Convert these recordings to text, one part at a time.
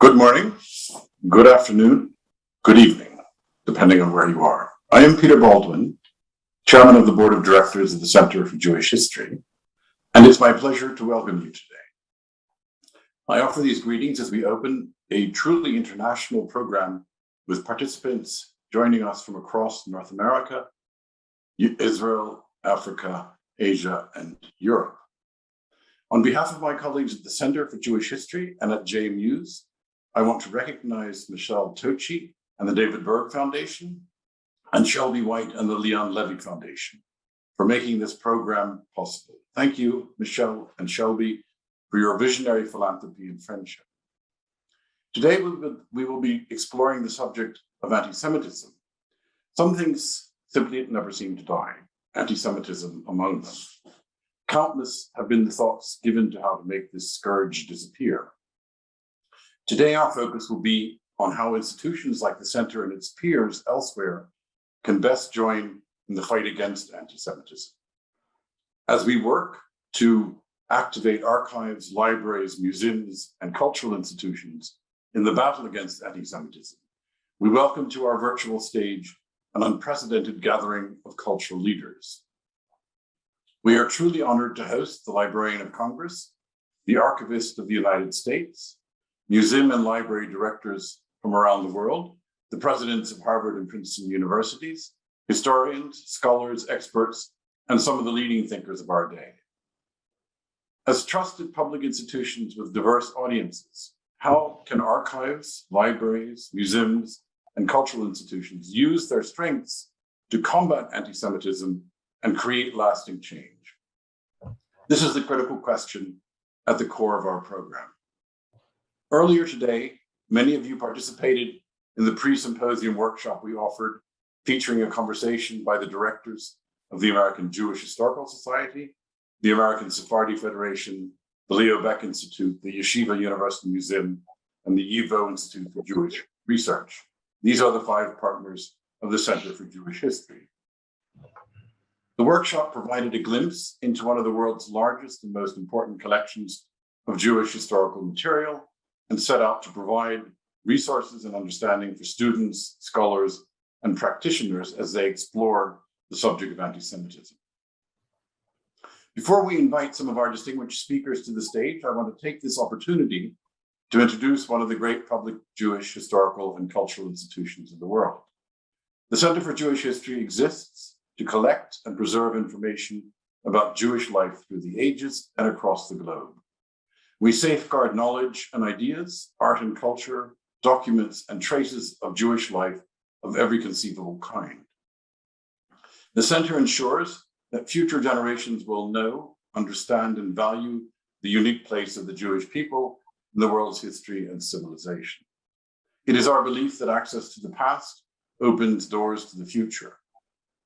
Good morning, good afternoon, good evening, depending on where you are. I am Peter Baldwin, Chairman of the Board of Directors of the Center for Jewish History, and it's my pleasure to welcome you today. I offer these greetings as we open a truly international program with participants joining us from across North America, Israel, Africa, Asia, and Europe. On behalf of my colleagues at the Center for Jewish History and at jMUSE, I want to recognize Michelle Tochi and the David Berg Foundation, and Shelby White and the Leon Levy Foundation for making this program possible. Thank you, Michelle and Shelby, for your visionary philanthropy and friendship. Today, we will be exploring the subject of anti-Semitism. Some things simply never seem to die, anti-Semitism among them. Countless have been the thoughts given to how to make this scourge disappear. Today, our focus will be on how institutions like the Center and its peers elsewhere can best join in the fight against anti-Semitism. As we work to activate archives, libraries, museums, and cultural institutions in the battle against anti-Semitism, we welcome to our virtual stage an unprecedented gathering of cultural leaders. We are truly honored to host the Librarian of Congress, the Archivist of the United States, museum and library directors from around the world, the presidents of Harvard and Princeton universities, historians, scholars, experts, and some of the leading thinkers of our day. As trusted public institutions with diverse audiences, how can archives, libraries, museums, and cultural institutions use their strengths to combat anti-Semitism and create lasting change? This is the critical question at the core of our program. Earlier today, many of you participated in the pre-symposium workshop we offered, featuring a conversation by the directors of the American Jewish Historical Society, the American Sephardi Federation, the Leo Baeck Institute, the Yeshiva University Museum, and the YIVO Institute for Jewish Research. These are the 5 partners of the Center for Jewish History. The workshop provided a glimpse into one of the world's largest and most important collections of Jewish historical material, and set out to provide resources and understanding for students, scholars, and practitioners as they explore the subject of anti-Semitism. Before we invite some of our distinguished speakers to the stage, I want to take this opportunity to introduce one of the great public Jewish historical and cultural institutions in the world. The Center for Jewish History exists to collect and preserve information about Jewish life through the ages and across the globe. We safeguard knowledge and ideas, art and culture, documents and traces of Jewish life of every conceivable kind. The Center ensures that future generations will know, understand, and value the unique place of the Jewish people in the world's history and civilization. It is our belief that access to the past opens doors to the future.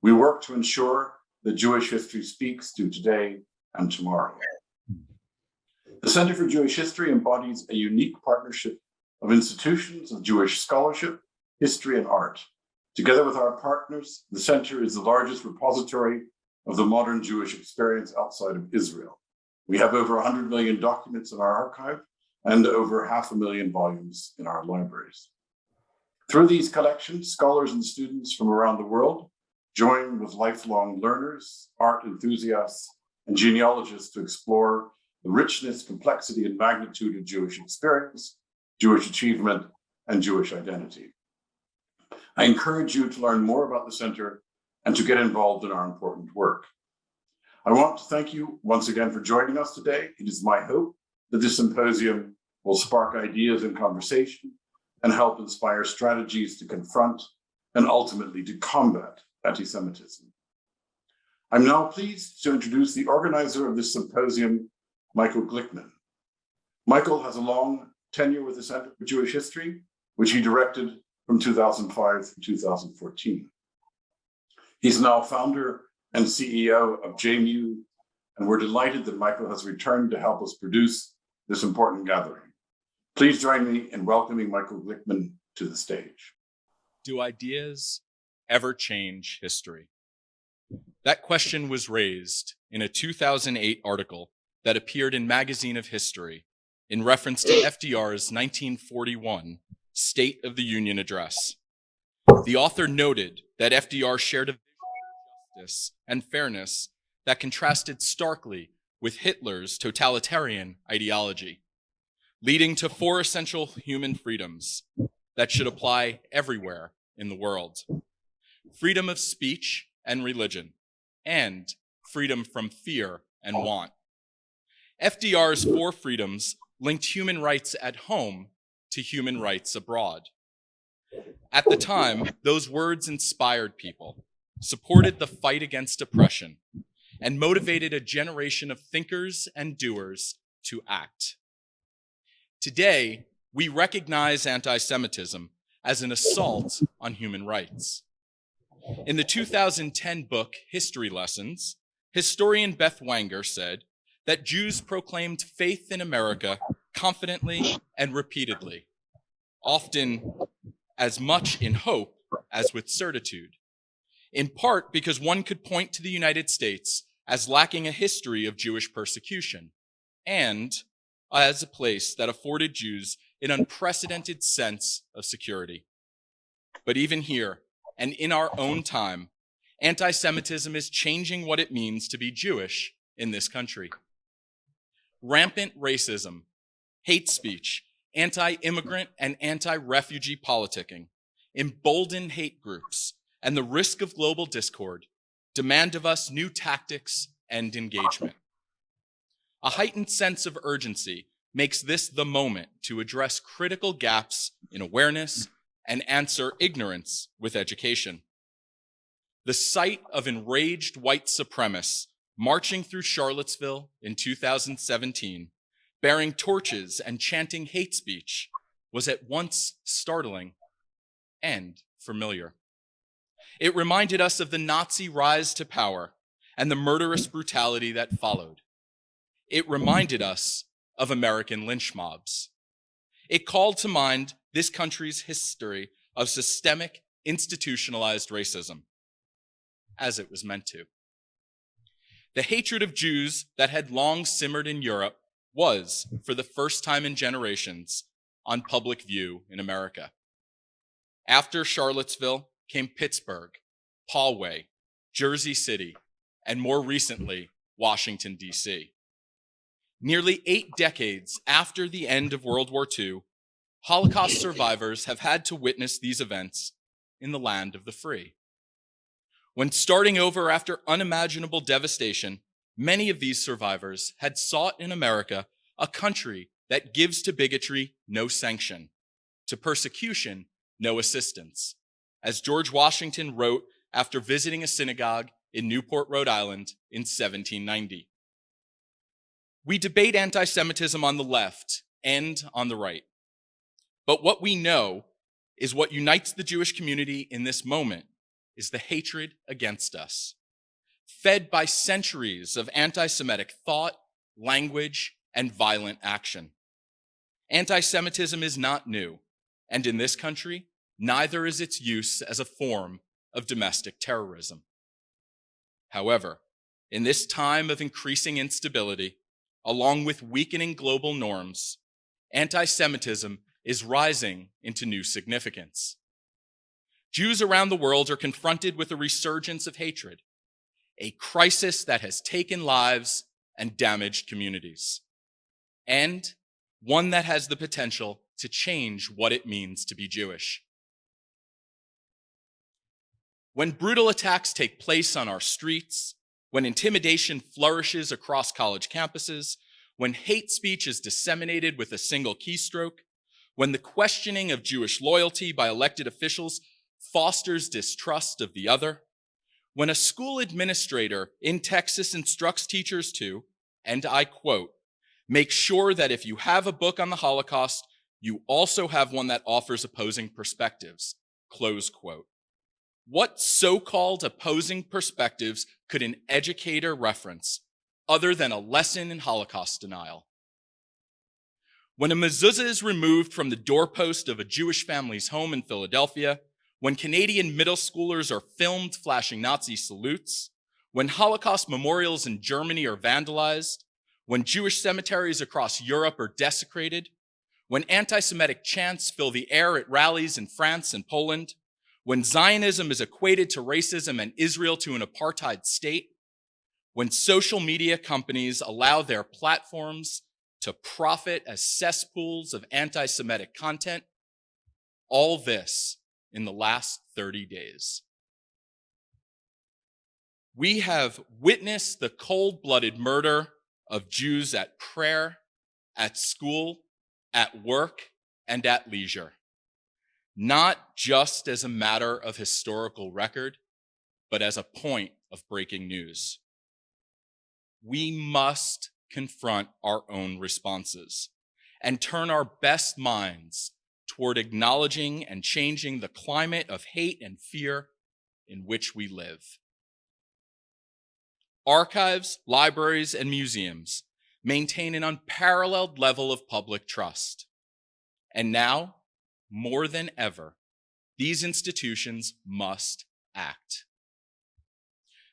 We work to ensure that Jewish history speaks to today and tomorrow. The Center for Jewish History embodies a unique partnership of institutions of Jewish scholarship, history, and art. Together with our partners, the Center is the largest repository of the modern Jewish experience outside of Israel. We have over 100 million documents in our archive and over 500,000 volumes in our libraries. Through these collections, scholars and students from around the world join with lifelong learners, art enthusiasts, and genealogists to explore the richness, complexity, and magnitude of Jewish experience, Jewish achievement, and Jewish identity. I encourage you to learn more about the Center and to get involved in our important work. I want to thank you once again for joining us today. It is my hope that this symposium will spark ideas and conversation and help inspire strategies to confront and ultimately to combat anti-Semitism. I'm now pleased to introduce the organizer of this symposium, Michael Glickman. Michael has a long tenure with the Center for Jewish History, which he directed from 2005 to 2014. He's now founder and CEO of jMUSE, and we're delighted that Michael has returned to help us produce this important gathering. Please join me in welcoming Michael Glickman to the stage. Do ideas ever change history? That question was raised in a 2008 article that appeared in Magazine of History in reference to FDR's 1941 State of the Union address. The author noted that FDR shared a vision of justice and fairness that contrasted starkly with Hitler's totalitarian ideology, leading to 4 essential human freedoms that should apply everywhere in the world: freedom of speech and religion, and freedom from fear and want. FDR's 4 freedoms linked human rights at home to human rights abroad. At the time, those words inspired people, supported the fight against oppression, and motivated a generation of thinkers and doers to act. Today, we recognize anti-Semitism as an assault on human rights. In the 2010 book, History Lessons, historian Beth Wanger said that Jews proclaimed faith in America confidently and repeatedly, often as much in hope as with certitude, in part because one could point to the United States as lacking a history of Jewish persecution, and as a place that afforded Jews an unprecedented sense of security. But even here, and in our own time, anti-Semitism is changing what it means to be Jewish in this country. Rampant racism, hate speech, anti-immigrant and anti-refugee politicking, emboldened hate groups, and the risk of global discord demand of us new tactics and engagement. A heightened sense of urgency makes this the moment to address critical gaps in awareness and answer ignorance with education. The sight of enraged white supremacists marching through Charlottesville in 2017, bearing torches and chanting hate speech, was at once startling and familiar. It reminded us of the Nazi rise to power and the murderous brutality that followed. It reminded us of American lynch mobs. It called to mind this country's history of systemic, institutionalized racism, as it was meant to. The hatred of Jews that had long simmered in Europe was, for the first time in generations, on public view in America. After Charlottesville came Pittsburgh, Poway, Jersey City, and more recently, Washington, D.C. Nearly 8 decades after the end of World War II, Holocaust survivors have had to witness these events in the land of the free. When starting over after unimaginable devastation, many of these survivors had sought in America a country that gives to bigotry no sanction, to persecution no assistance, as George Washington wrote after visiting a synagogue in Newport, Rhode Island in 1790. We debate anti-Semitism on the left and on the right. But what we know is what unites the Jewish community in this moment is the hatred against us, fed by centuries of anti-Semitic thought, language, and violent action. Anti-Semitism is not new, and in this country, neither is its use as a form of domestic terrorism. However, in this time of increasing instability, along with weakening global norms, anti-Semitism is rising into new significance. Jews around the world are confronted with a resurgence of hatred, a crisis that has taken lives and damaged communities, and one that has the potential to change what it means to be Jewish. When brutal attacks take place on our streets, when intimidation flourishes across college campuses, when hate speech is disseminated with a single keystroke, when the questioning of Jewish loyalty by elected officials fosters distrust of the other, when a school administrator in Texas instructs teachers to, and I quote, make sure that if you have a book on the Holocaust, you also have one that offers opposing perspectives, close quote. What so-called opposing perspectives could an educator reference other than a lesson in Holocaust denial? When a mezuzah is removed from the doorpost of a Jewish family's home in Philadelphia, when Canadian middle schoolers are filmed flashing Nazi salutes, when Holocaust memorials in Germany are vandalized, when Jewish cemeteries across Europe are desecrated, when anti-Semitic chants fill the air at rallies in France and Poland, when Zionism is equated to racism and Israel to an apartheid state, when social media companies allow their platforms to profit as cesspools of anti-Semitic content, all this in the last 30 days. We have witnessed the cold-blooded murder of Jews at prayer, at school, at work, and at leisure, not just as a matter of historical record, but as a point of breaking news. We must confront our own responses and turn our best minds toward acknowledging and changing the climate of hate and fear in which we live. Archives, libraries, and museums maintain an unparalleled level of public trust. And now, more than ever, these institutions must act.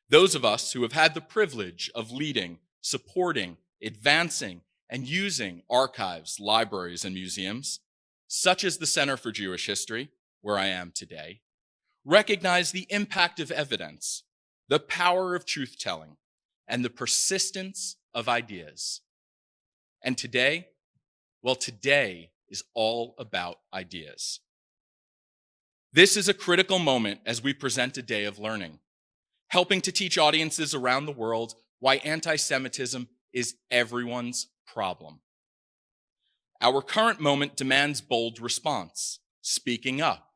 Those of us who have had the privilege of leading, supporting, advancing, and using archives, libraries, and museums, such as the Center for Jewish History, where I am today, recognize the impact of evidence, the power of truth-telling, and the persistence of ideas. And today, well, today is all about ideas. This is a critical moment as we present a day of learning, helping to teach audiences around the world why anti-Semitism is everyone's problem. Our current moment demands bold response, speaking up,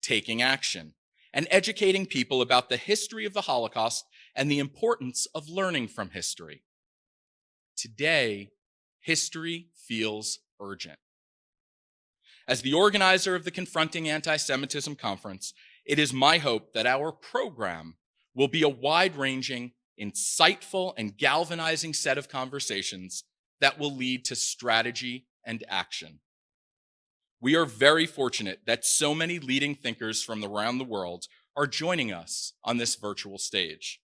taking action, and educating people about the history of the Holocaust and the importance of learning from history. Today, history feels urgent. As the organizer of the Confronting Antisemitism conference, it is my hope that our program will be a wide-ranging, insightful, and galvanizing set of conversations that will lead to strategy and action. We are very fortunate that so many leading thinkers from around the world are joining us on this virtual stage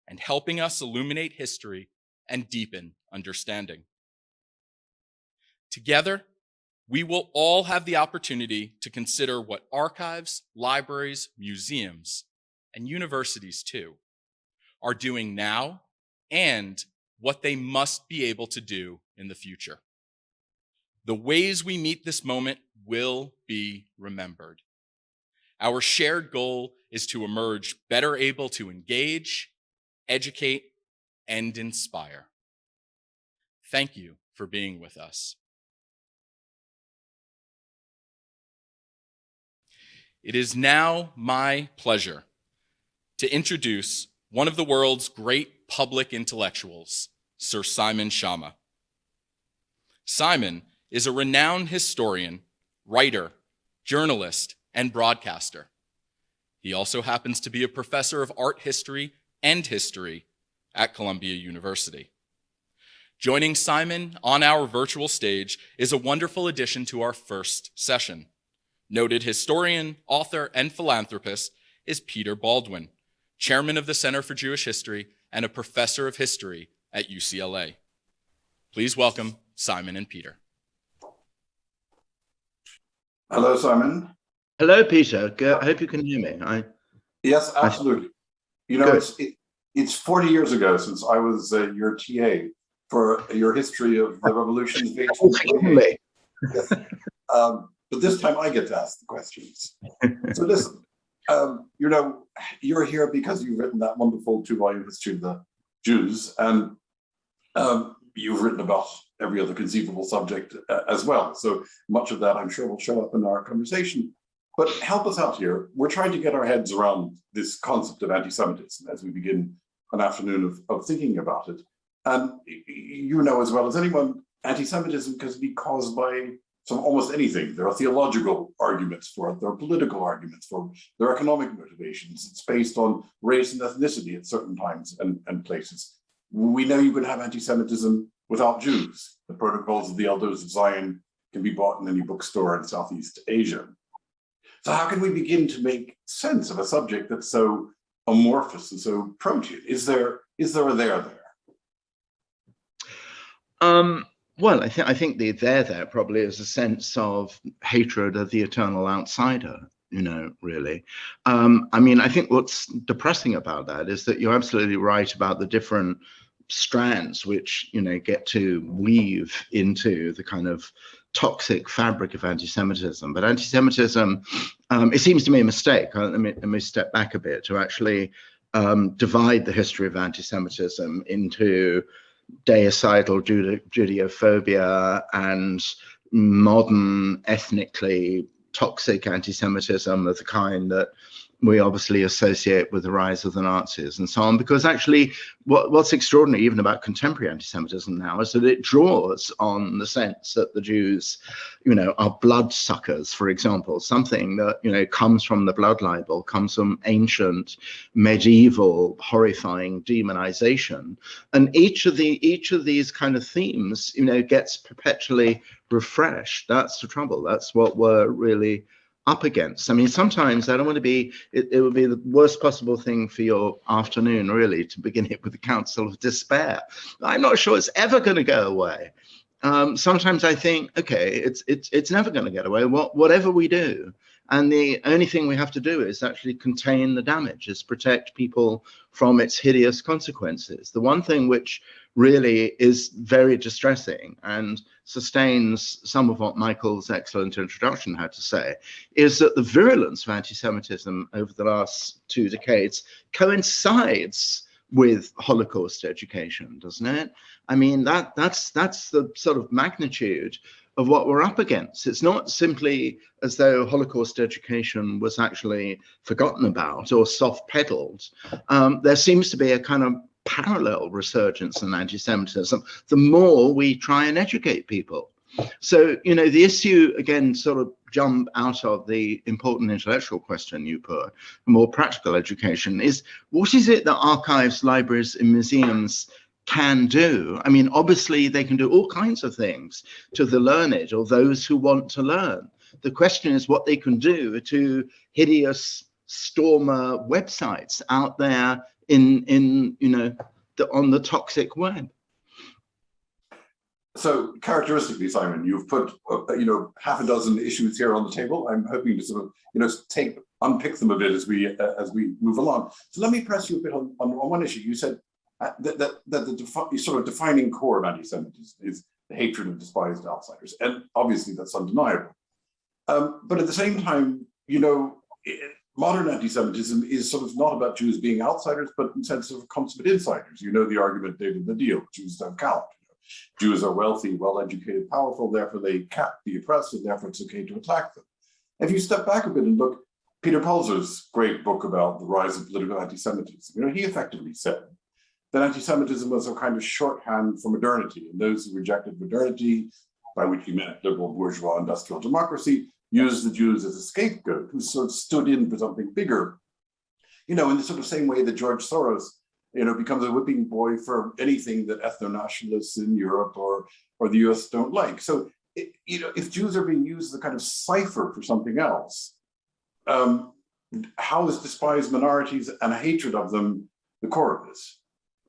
and helping us illuminate history and deepen understanding. Together, we will all have the opportunity to consider what archives, libraries, museums, and universities too are doing now and what they must be able to do in the future. The ways we meet this moment will be remembered. Our shared goal is to emerge better able to engage, educate, and inspire. Thank you for being with us. It is now my pleasure to introduce one of the world's great public intellectuals, Sir Simon Schama. Simon is a renowned historian, writer, journalist, and broadcaster. He also happens to be a professor of art history and history at Columbia University. Joining Simon on our virtual stage is a wonderful addition to our first session. Noted historian, author, and philanthropist is Peter Baldwin, chairman of the Center for Jewish History and a professor of history at UCLA. Please welcome Simon and Peter. Hello, Simon. Hello, Peter. I hope you can hear me. Yes, absolutely. You know, Good. it's 40 years ago since I was your TA for your history of the revolutions of 1848. Yes. But this time I get to ask the questions. So listen, you know, you're here because you've written that wonderful 2-volume history of the Jews, and you've written about every other conceivable subject as well. So much of that, I'm sure, will show up in our conversation. But help us out here. We're trying to get our heads around this concept of anti-Semitism as we begin an afternoon of thinking about it. And you know as well as anyone, anti-Semitism can be caused by almost anything. There are theological arguments for it. There are political arguments for it. There are economic motivations. It's based on race and ethnicity at certain times and places. We know you can have anti-Semitism without Jews. The Protocols of the Elders of Zion can be bought in any bookstore in Southeast Asia. So how can we begin to make sense of a subject that's so amorphous and so protean? Is there a there there? Well, I think the there probably is a sense of hatred of the eternal outsider, really. I mean, I think what's depressing about that is that you're absolutely right about the different strands which, get to weave into the kind of toxic fabric of anti-Semitism. But anti-Semitism, it seems to me a mistake. Let me step back a bit to actually divide the history of anti-Semitism into deicidal Judeophobia and modern ethnically toxic anti-Semitism of the kind that we obviously associate with the rise of the Nazis and so on, because actually what's extraordinary even about contemporary anti-Semitism now is that it draws on the sense that the Jews, are bloodsuckers, for example, something that, comes from the blood libel, comes from ancient, medieval, horrifying demonization. And each of these kind of themes, gets perpetually refreshed. That's the trouble. That's what we're really up against. I mean, sometimes I don't want to be, it would be the worst possible thing for your afternoon, really, to begin it with a counsel of despair. I'm not sure it's ever going to go away. Sometimes I think, okay, it's never going to get away, whatever we do. And the only thing we have to do is actually contain the damage, is protect people from its hideous consequences. The one thing which really is very distressing and sustains some of what Michael's excellent introduction had to say is that the virulence of anti-Semitism over the last 2 decades coincides with Holocaust education, doesn't it? I mean, that's the sort of magnitude of what we're up against. It's not simply as though Holocaust education was actually forgotten about or soft-pedaled. There seems to be a kind of parallel resurgence in anti-Semitism the more we try and educate people. So, the issue, again, sort of jump out of the important intellectual question you put, more practical education, is what is it that archives, libraries, and museums can do? I mean, obviously, they can do all kinds of things to the learned or those who want to learn. The question is what they can do to hideous stormer websites out there on the toxic web. So characteristically, Simon, you've put half a dozen issues here on the table. I'm hoping to sort of unpick them a bit as we move along. So let me press you a bit on one issue. You said that the sort of defining core of anti-Semitism is the hatred of despised outsiders, and obviously that's undeniable. But at the same time, modern anti-Semitism is sort of not about Jews being outsiders, but in sense of consummate insiders. The argument David Baddiel, Jews don't count. Jews are wealthy, well-educated, powerful, therefore they cap the oppressed, and therefore it's okay to attack them. If you step back a bit and look, Peter Pulzer's great book about the rise of political anti-Semitism, he effectively said that anti-Semitism was a kind of shorthand for modernity, and those who rejected modernity, by which he meant liberal bourgeois industrial democracy, used the Jews as a scapegoat who sort of stood in for something bigger, in the sort of same way that George Soros, becomes a whipping boy for anything that ethno-nationalists in Europe or the US don't like. So, if Jews are being used as a kind of cipher for something else, how is despised minorities and a hatred of them the core of this?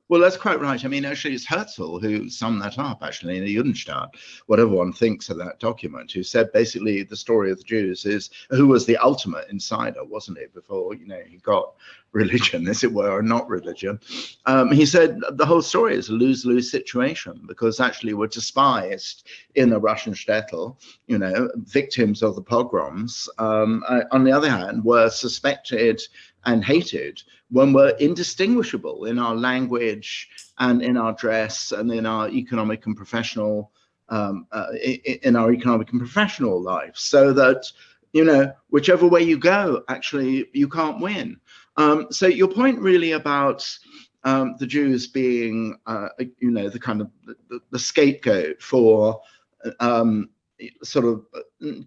Well, that's quite right. I mean, actually, it's Herzl who summed that up, actually, in the Judenstaat, whatever one thinks of that document, who said basically the story of the Jews is, who was the ultimate insider, wasn't it, before, he got religion, as it were, or not religion. He said the whole story is a lose-lose situation, because actually we're despised in the Russian shtetl, victims of the pogroms. On the other hand, we're suspected and hated when we're indistinguishable in our language and in our dress and in our economic and professional life, so that whichever way you go, actually you can't win. So your point really about the Jews being the kind of the scapegoat for sort of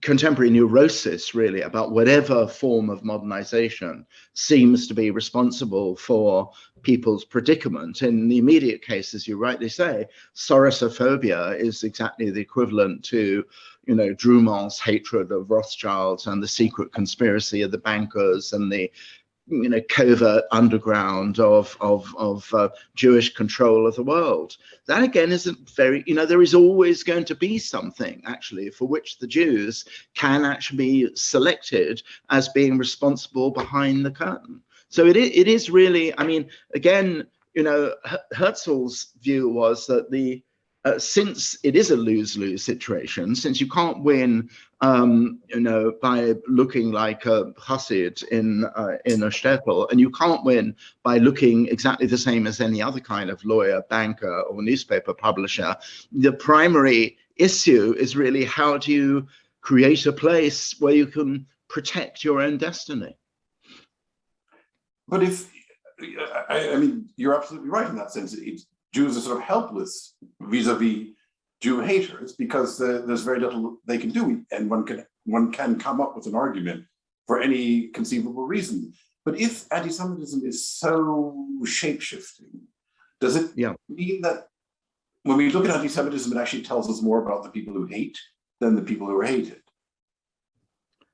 contemporary neurosis, really, about whatever form of modernization seems to be responsible for people's predicament. In the immediate case, as you rightly say, Sorosophobia is exactly the equivalent to, Drumon's hatred of Rothschilds and the secret conspiracy of the bankers and the covert underground of Jewish control of the world. That again isn't very, there is always going to be something actually for which the Jews can actually be selected as being responsible behind the curtain. So it is really, I mean, again, Herzl's view was that since it is a lose-lose situation, since you can't win, by looking like a Hasid in a shtetl, and you can't win by looking exactly the same as any other kind of lawyer, banker, or newspaper publisher, the primary issue is really how do you create a place where you can protect your own destiny. But I mean, you're absolutely right in that sense. Jews are sort of helpless vis-a-vis Jew haters because there's very little they can do, and one can come up with an argument for any conceivable reason. But if anti-Semitism is so shape-shifting, does it mean that when we look at anti-Semitism, it actually tells us more about the people who hate than the people who are hated?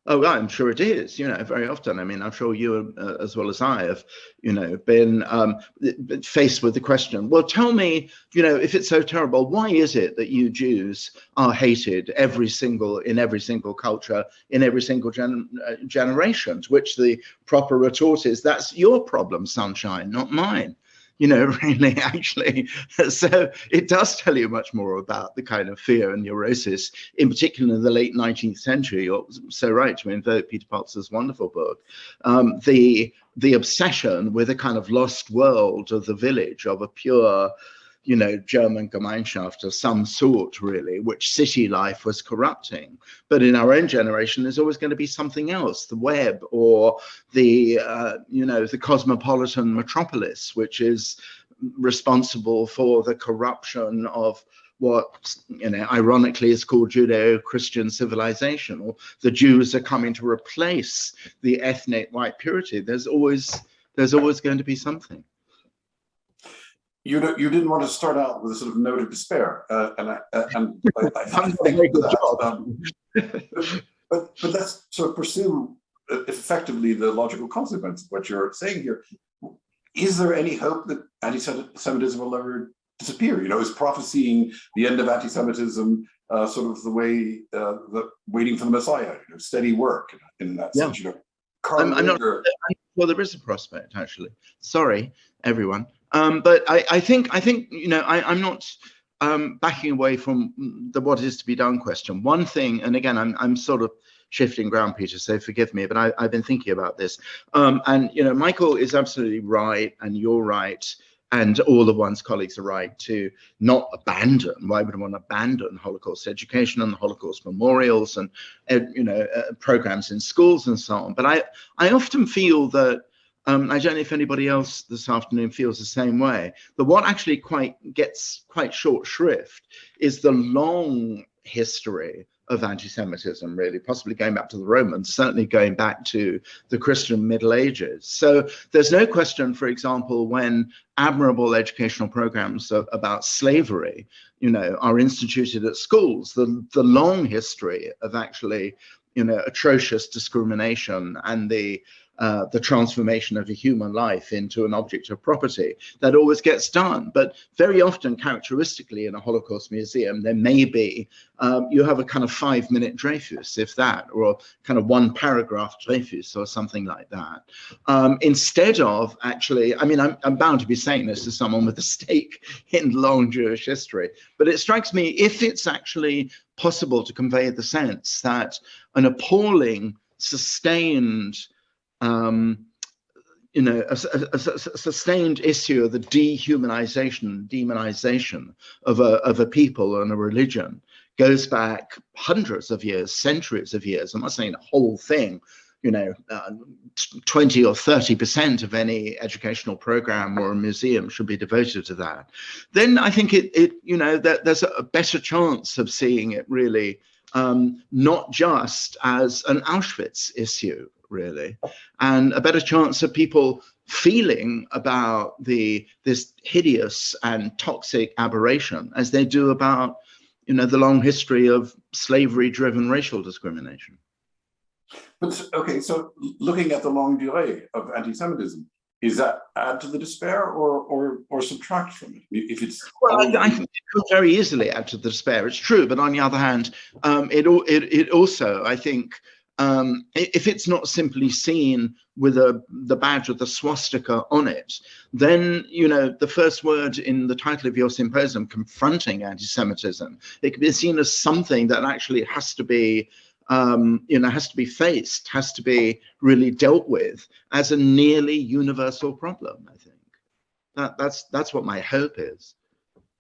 Oh, I'm sure it is, very often. I mean, I'm sure you as well as I have, been faced with the question, well, tell me, if it's so terrible, why is it that you Jews are hated in every single culture, in every single generation? To which the proper retort is, that's your problem, sunshine, not mine. Really, actually. So it does tell you much more about the kind of fear and neurosis, in particular in the late 19th century. You're so right to invoke Peter Potzer's wonderful book. The obsession with a kind of lost world of the village, of a pure, German Gemeinschaft of some sort, really, which city life was corrupting. But in our own generation, there's always going to be something else, the web or the cosmopolitan metropolis, which is responsible for the corruption of what, ironically is called Judeo-Christian civilization, or the Jews are coming to replace the ethnic white purity. There's always going to be something. You didn't want to start out with a sort of note of despair, and I think that, but let's sort of pursue effectively the logical consequence of what you're saying here. Is there any hope that anti-Semitism will ever disappear? Is prophesying the end of anti-Semitism sort of the way waiting for the Messiah, steady work in that sense? I'm not. Well, there is a prospect, actually. Sorry, everyone. But I think I'm not backing away from the what is to be done question. One thing, and again, I'm sort of shifting ground, Peter, so forgive me, but I've been thinking about this. And Michael is absolutely right, and you're right, and all of one's colleagues are right to not abandon. Why would one abandon Holocaust education and Holocaust memorials and programs in schools and so on? But I often feel that. I don't know if anybody else this afternoon feels the same way, but what actually gets quite short shrift is the long history of anti-Semitism, really, possibly going back to the Romans, certainly going back to the Christian Middle Ages. So there's no question, for example, when admirable educational programs about slavery, are instituted at schools, the long history of actually, atrocious discrimination and the transformation of a human life into an object of property, that always gets done. But very often, characteristically, in a Holocaust museum, there may be, you have a kind of 5-minute Dreyfus, if that, or a kind of 1-paragraph Dreyfus or something like that. Instead of actually, I mean, I'm bound to be saying this as someone with a stake in long Jewish history, but it strikes me, if it's actually possible to convey the sense that an appalling, sustained, a sustained issue of the demonization of a people and a religion goes back hundreds of years, centuries of years. I'm not saying the whole thing, 20 or 30% of any educational program or a museum should be devoted to that. Then I think that there's a better chance of seeing it really not just as an Auschwitz issue, really, and a better chance of people feeling about this hideous and toxic aberration as they do about, the long history of slavery-driven racial discrimination. But okay, so looking at the longue durée of anti-Semitism, is that add to the despair or subtract from it? If it's well, I think it could very easily add to the despair. It's true, but on the other hand, it also, I think, if it's not simply seen with the badge of the swastika on it, then, you know, the first word in the title of your symposium, Confronting Antisemitism, it can be seen as something that actually has to be, you know, has to be faced, has to be really dealt with as a nearly universal problem. I think that's what my hope is.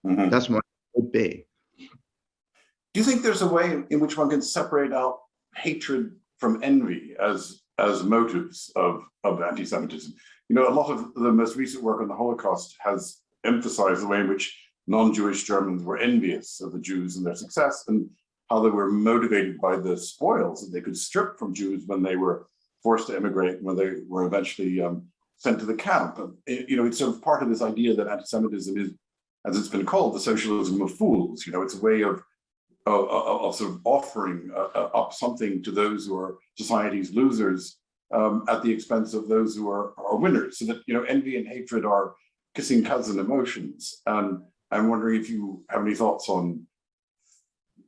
Mm-hmm. That's what it would be. Do you think there's a way in which one can separate out hatred from envy as motives of anti-Semitism? You know, a lot of the most recent work on the Holocaust has emphasized the way in which non-Jewish Germans were envious of the Jews and their success, and how they were motivated by the spoils that they could strip from Jews when they were forced to immigrate, when they were eventually sent to the camp. And, you know, it's sort of part of this idea that anti-Semitism is, as it's been called, the socialism of fools. You know, it's a way of sort of offering up something to those who are society's losers at the expense of those who are winners. So that, you know, envy and hatred are kissing cousin emotions. And I'm wondering if you have any thoughts on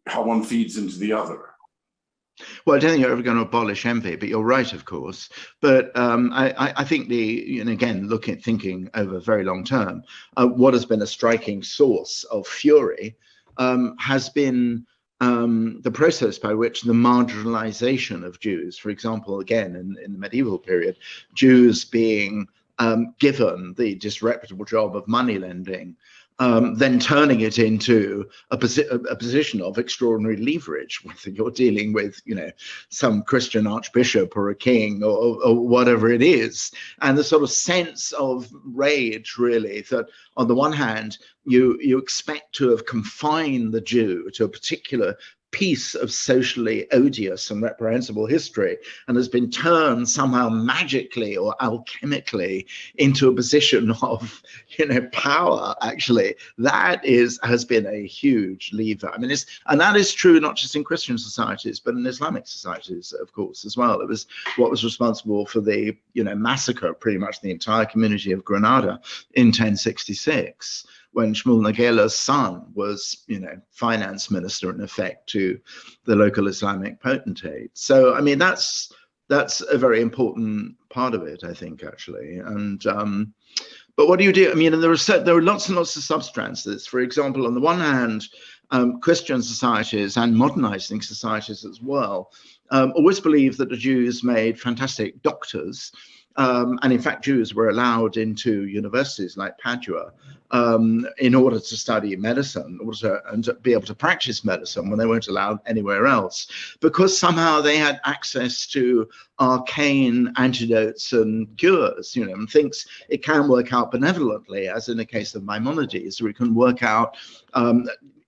how one feeds into the other. Well, I don't think you're ever going to abolish envy, but you're right, of course. But I think and again, thinking over very long term, what has been a striking source of fury has been the process by which the marginalization of Jews, for example, again, in the medieval period, Jews being given the disreputable job of money lending, then turning it into a position of extraordinary leverage, whether you're dealing with, you know, some Christian archbishop or a king or whatever it is. And the sort of sense of rage, really, that on the one hand, you expect to have confined the Jew to a particular piece of socially odious and reprehensible history, and has been turned somehow magically or alchemically into a position of, you know, power. Actually, that has been a huge lever. I mean, and that is true not just in Christian societies, but in Islamic societies, of course, as well. It was what was responsible for the, you know, massacre of pretty much the entire community of Granada in 1066. When Shmuel Nagela's son was, you know, finance minister in effect to the local Islamic potentate. So, I mean, that's a very important part of it, I think, actually. And but what do you do? I mean, and there are lots and lots of substrands to this. For example, on the one hand, Christian societies and modernizing societies as well always believed that the Jews made fantastic doctors. And in fact, Jews were allowed into universities like Padua in order to study medicine and to be able to practice medicine when they weren't allowed anywhere else, because somehow they had access to arcane antidotes and cures, you know, and thinks it can work out benevolently, as in the case of Maimonides, or it can work out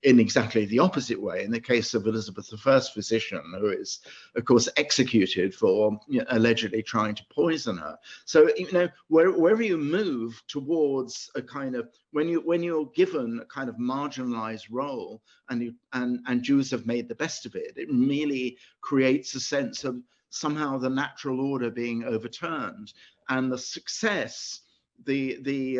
in exactly the opposite way in the case of Elizabeth I's physician, who is, of course, executed for, you know, allegedly trying to poison her. So, you know, wherever you move towards a kind of, when you're given a kind of marginalized role and Jews have made the best of it, it really creates a sense of somehow the natural order being overturned, and the success, the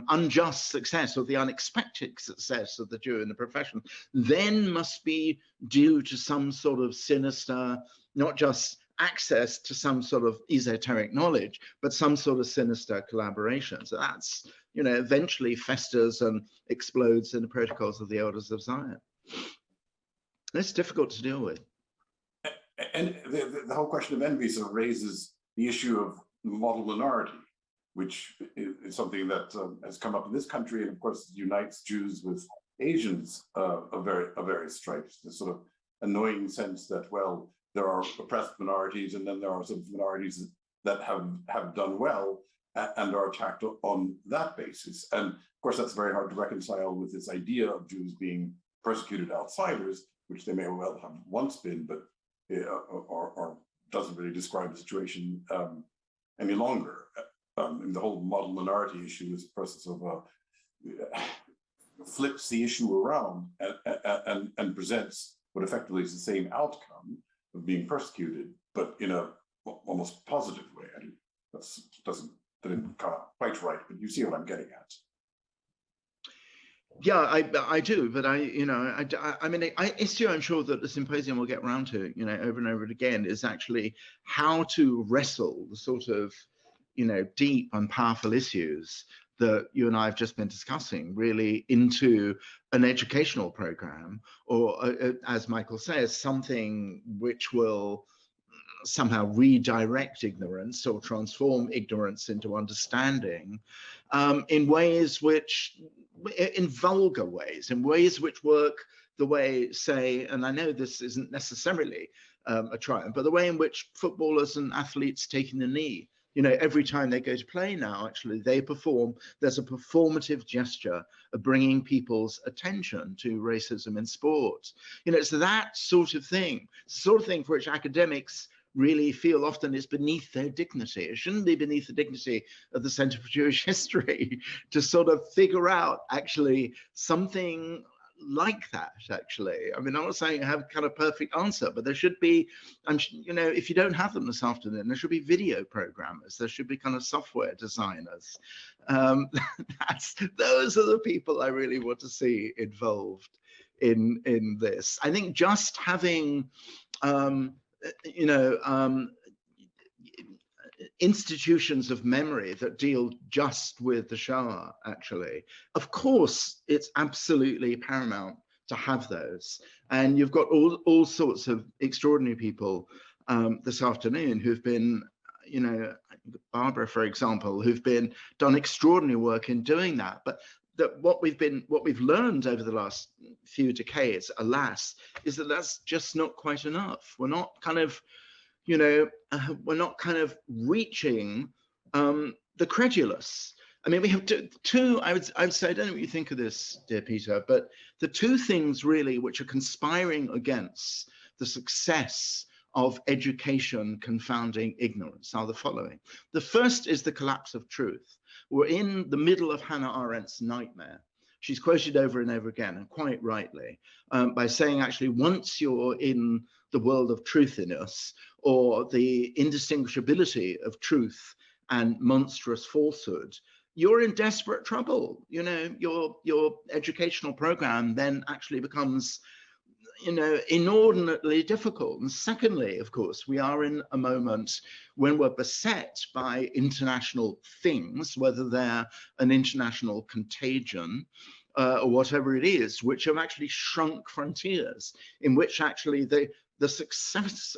unjust success or the unexpected success of the Jew in the profession then must be due to some sort of sinister, not just access to some sort of esoteric knowledge, but some sort of sinister collaboration. So that's, you know, eventually festers and explodes in the protocols of the Elders of Zion. It's difficult to deal with. And the whole question of envy sort of raises the issue of model minority, which is something that has come up in this country, and of course unites Jews with Asians of various stripes. This sort of annoying sense that, well, there are oppressed minorities, and then there are some minorities that have done well and are attacked on that basis. And of course, that's very hard to reconcile with this idea of Jews being persecuted outsiders, which they may well have once been, but or doesn't really describe the situation any longer. And the whole model minority issue is a process of flips the issue around and presents what effectively is the same outcome of being persecuted, but in a almost positive way. That didn't come out quite right, but you see what I'm getting at. Yeah, I do, but I mean, issue I'm sure that the symposium will get round to, over and over again, is actually how to wrestle the sort of, deep and powerful issues that you and I have just been discussing really into an educational program, or as Michael says, something which will somehow redirect ignorance or transform ignorance into understanding in ways which, in vulgar ways, in ways which work the way, say, and I know this isn't necessarily a triumph, but the way in which footballers and athletes taking the knee, every time they go to play now, actually, they perform, there's a performative gesture of bringing people's attention to racism in sport. It's that sort of thing, for which academics really feel often is beneath their dignity. It shouldn't be beneath the dignity of the Center for Jewish History to sort of figure out actually something like that, actually. I mean, I'm not saying I have kind of perfect answer, but there should be, if you don't have them this afternoon, there should be video programmers, there should be kind of software designers. Those are the people I really want to see involved in this. I think just having, institutions of memory that deal just with the Shoah, actually. Of course, it's absolutely paramount to have those. And you've got all sorts of extraordinary people this afternoon who've been, Barbara, for example, who've done extraordinary work in doing that. But what we've learned over the last few decades, alas, is that that's just not quite enough. We're not kind of, we're not kind of reaching the credulous. I mean, we have two, I would say, I don't know what you think of this, dear Peter, but the two things really which are conspiring against the success of education confounding ignorance are the following. The first is the collapse of truth. We're in the middle of Hannah Arendt's nightmare. She's quoted over and over again, and quite rightly, by saying, actually, once you're in the world of truthiness, or the indistinguishability of truth and monstrous falsehood, you're in desperate trouble. Your educational program then actually becomes, inordinately difficult. And secondly, of course, we are in a moment when we're beset by international things, whether they're an international contagion or whatever it is, which have actually shrunk frontiers, in which actually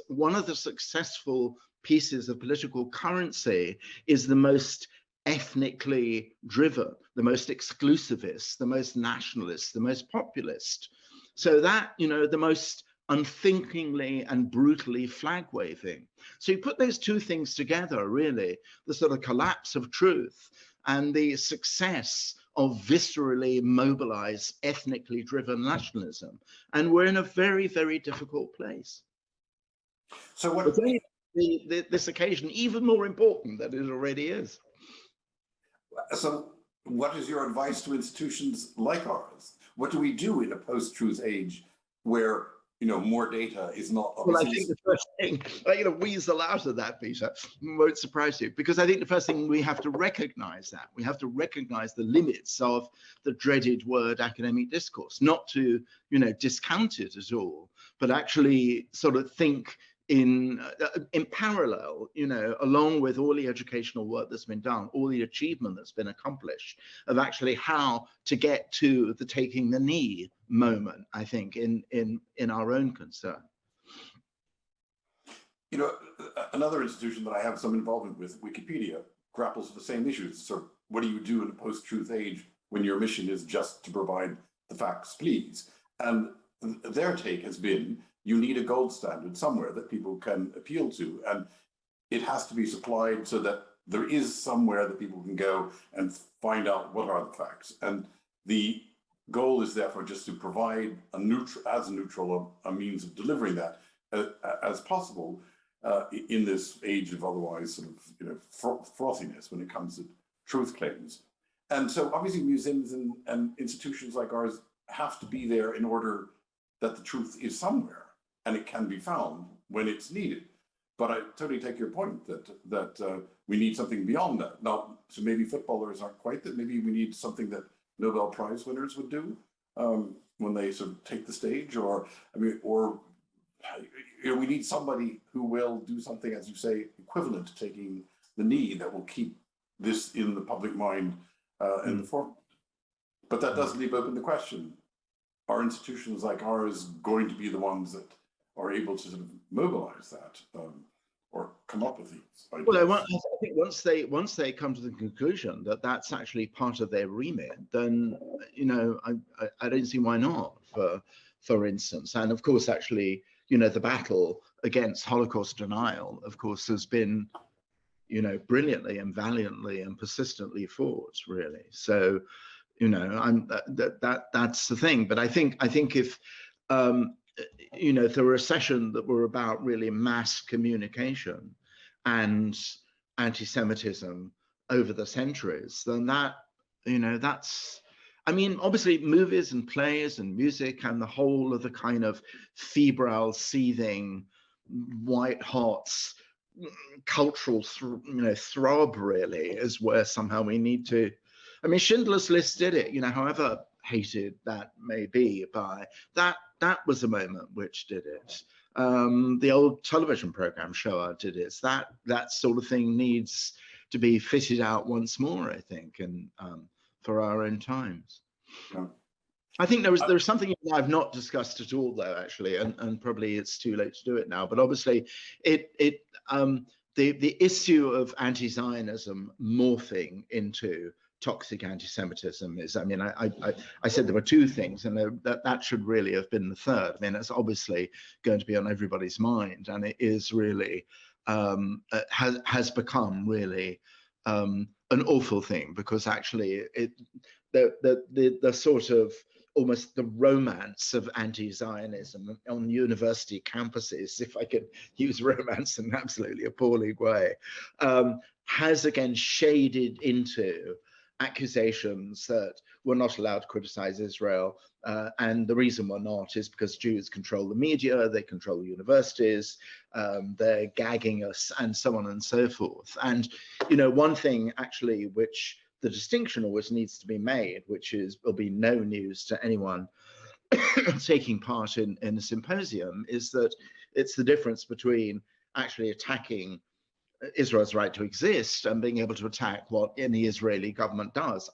one of the successful pieces of political currency is the most ethnically driven, the most exclusivist, the most nationalist, the most populist. So that, the most unthinkingly and brutally flag waving. So you put those two things together, really, the sort of collapse of truth and the success of viscerally mobilized, ethnically driven nationalism. And we're in a very, very difficult place. So what? It's only this occasion even more important than it already is. So what is your advice to institutions like ours? What do we do in a post-truth age where, more data is not obviously? Well, I think the first thing, I'm going to weasel out of that, Peter, won't surprise you, because I think the first thing we have to recognize that. We have to recognize the limits of the dreaded word academic discourse, not to, discount it at all, but actually sort of think in parallel, along with all the educational work that's been done, all the achievement that's been accomplished, of actually how to get to the taking the knee moment, I think, in our own concern. Another institution that I have some involvement with, Wikipedia, grapples with the same issues. So what do you do in a post-truth age when your mission is just to provide the facts, please? And their take has been, you need a gold standard somewhere that people can appeal to, and it has to be supplied so that there is somewhere that people can go and find out what are the facts. And the goal is therefore just to provide as neutral a means of delivering that as possible in this age of otherwise sort of frothiness when it comes to truth claims. And so obviously museums and institutions like ours have to be there in order that the truth is somewhere and it can be found when it's needed. But I totally take your point that we need something beyond that. Now, so maybe footballers aren't quite that. Maybe we need something that Nobel Prize winners would do when they sort of take the stage, or we need somebody who will do something, as you say, equivalent to taking the knee, that will keep this in the public mind in the forefront. But that does leave open the question: are institutions like ours going to be the ones that are able to sort of mobilize that or come up with these ideas? Well, I think once they come to the conclusion that that's actually part of their remit, then I don't see why not. For instance, and of course, actually, the battle against Holocaust denial, of course, has been brilliantly and valiantly and persistently fought, really. So, that's the thing. But I think if the recession that were about really mass communication and anti-Semitism over the centuries, then that's, obviously movies and plays and music and the whole of the kind of febrile, seething, white hot cultural throb really is where somehow we need to. Schindler's List did it, however hated that may be by that was a moment which did it. The old television program Shoah did it. That sort of thing needs to be fitted out once more, I think, and for our own times. Yeah. I think there's something I've not discussed at all, though, actually, and probably it's too late to do it now. But obviously, the issue of anti-Zionism morphing into toxic anti-Semitism is, I said there were two things, and that should really have been the third. It's obviously going to be on everybody's mind, and it is really has become really an awful thing, because actually the sort of almost the romance of anti-Zionism on university campuses, if I could use romance in an absolutely appalling way, has again shaded into accusations that we're not allowed to criticize Israel, and the reason we're not is because Jews control the media, they control the universities, they're gagging us, and so on and so forth. And one thing actually which the distinction always needs to be made, which will be no news to anyone taking part in a symposium, is that it's the difference between actually attacking Israel's right to exist and being able to attack what any Israeli government does.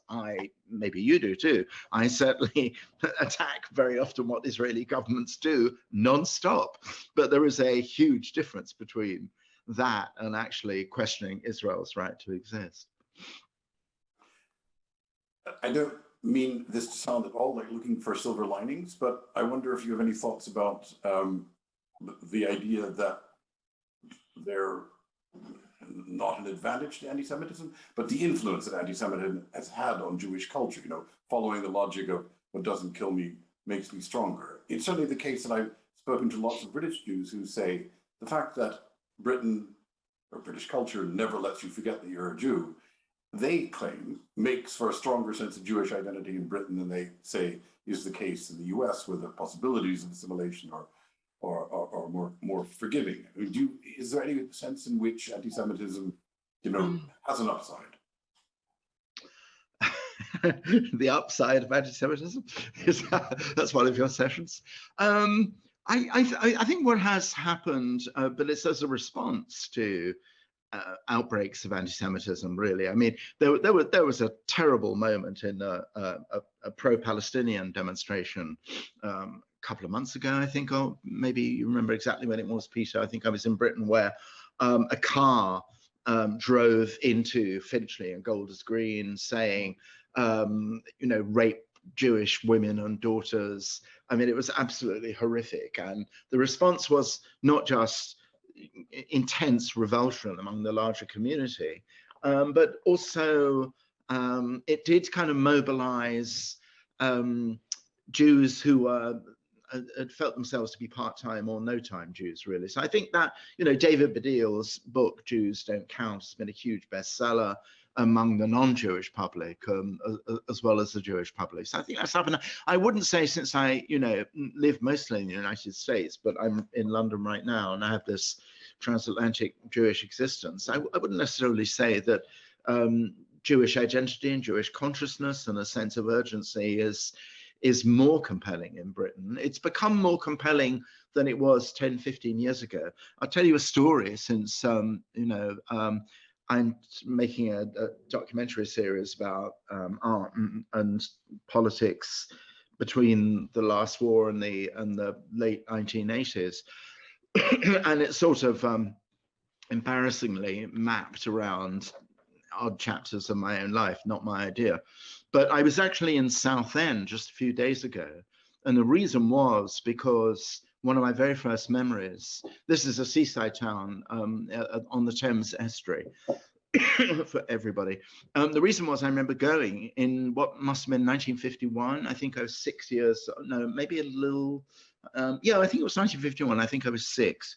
Maybe you do too. I certainly attack very often what Israeli governments do non-stop. But there is a huge difference between that and actually questioning Israel's right to exist. I don't mean this to sound at all like looking for silver linings, but I wonder if you have any thoughts about the idea that they're not an advantage to anti-Semitism, but the influence that anti-Semitism has had on Jewish culture, following the logic of what doesn't kill me makes me stronger. It's certainly the case that I've spoken to lots of British Jews who say the fact that Britain or British culture never lets you forget that you're a Jew, they claim makes for a stronger sense of Jewish identity in Britain than they say is the case in the US, where the possibilities of assimilation are more forgiving. Is there any sense in which anti-Semitism, has an upside? The upside of anti-Semitism that's one of your sessions. I think what has happened, but it's as a response to outbreaks of anti-Semitism, really. There was a terrible moment in a pro-Palestinian demonstration a couple of months ago, I think, or maybe you remember exactly when it was, Peter. I think I was in Britain, where a car drove into Finchley and Golders Green saying, rape Jewish women and daughters. It was absolutely horrific. And the response was not just intense revulsion among the larger community, but also it did kind of mobilize Jews who had felt themselves to be part-time or no-time Jews, really. So I think that, David Baddiel's book, Jews Don't Count, has been a huge bestseller. among the non-Jewish public as well as the Jewish public. So I think that's happened. I wouldn't say, since I, live mostly in the United States, but I'm in London right now and I have this transatlantic Jewish existence. I wouldn't necessarily say that Jewish identity and Jewish consciousness and a sense of urgency is more compelling in Britain. It's become more compelling than it was 10, 15 years ago. I'll tell you a story, since, I'm making a documentary series about art and politics between the last war and the late 1980s. And it's sort of embarrassingly mapped around odd chapters of my own life, not my idea. But I was actually in Southend just a few days ago. And the reason was because one of my very first memories, this is a seaside town on the Thames estuary for everybody. The reason was, I remember going in what must have been 1951. I think I was 6 years, no, maybe a little, yeah, I think it was 1951. I think I was 6,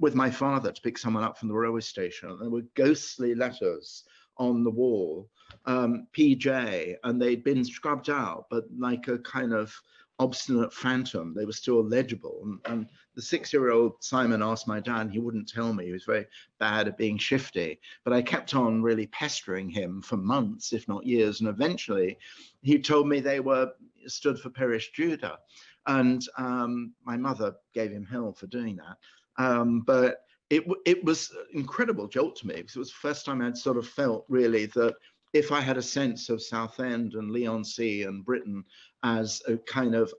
with my father to pick someone up from the railway station. And there were ghostly letters on the wall, PJ, and they'd been scrubbed out, but like a kind of obstinate phantom, they were still legible. And the 6-year-old Simon asked my dad, he wouldn't tell me. He was very bad at being shifty, but I kept on really pestering him for months, if not years. And eventually he told me they stood for Perish Judah. And my mother gave him hell for doing that. But it was an incredible jolt to me, because it was the first time I'd sort of felt really that if I had a sense of Southend and Leigh-on-Sea and Britain as a kind of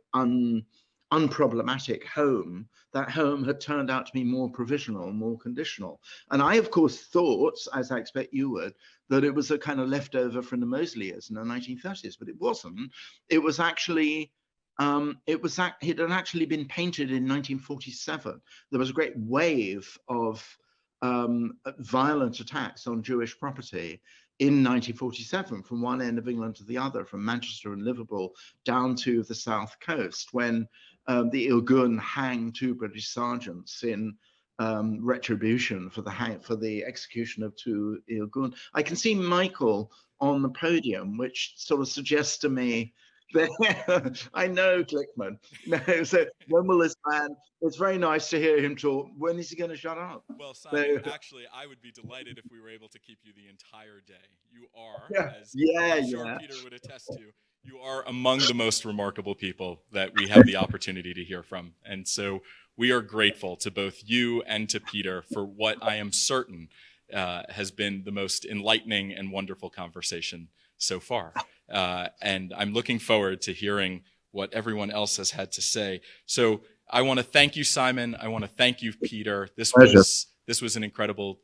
unproblematic home, that home had turned out to be more provisional, more conditional. And I, of course, thought, as I expect you would, that it was a kind of leftover from the Mosley years in the 1930s, but it wasn't. It was actually, it had actually been painted in 1947. There was a great wave of violent attacks on Jewish property in 1947, from one end of England to the other, from Manchester and Liverpool down to the south coast, when the Irgun hanged 2 British sergeants in retribution for the execution of 2 Irgun. I can see Michael on the podium, which sort of suggests to me that I know Glickman. No, so when will this man? It's very nice to hear him talk. When is he going to shut up? Well, Simon, actually, I would be delighted if we were able to keep you the entire day. You are, as I'm sure Peter would attest to, you are among the most remarkable people that we have the opportunity to hear from. And so we are grateful to both you and to Peter for what I am certain has been the most enlightening and wonderful conversation so far. And I'm looking forward to hearing what everyone else has had to say. So I want to thank you, Simon. I want to thank you, Peter. This was an incredible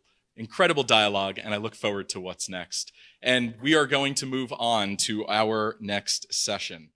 dialogue, and I look forward to what's next. And we are going to move on to our next session.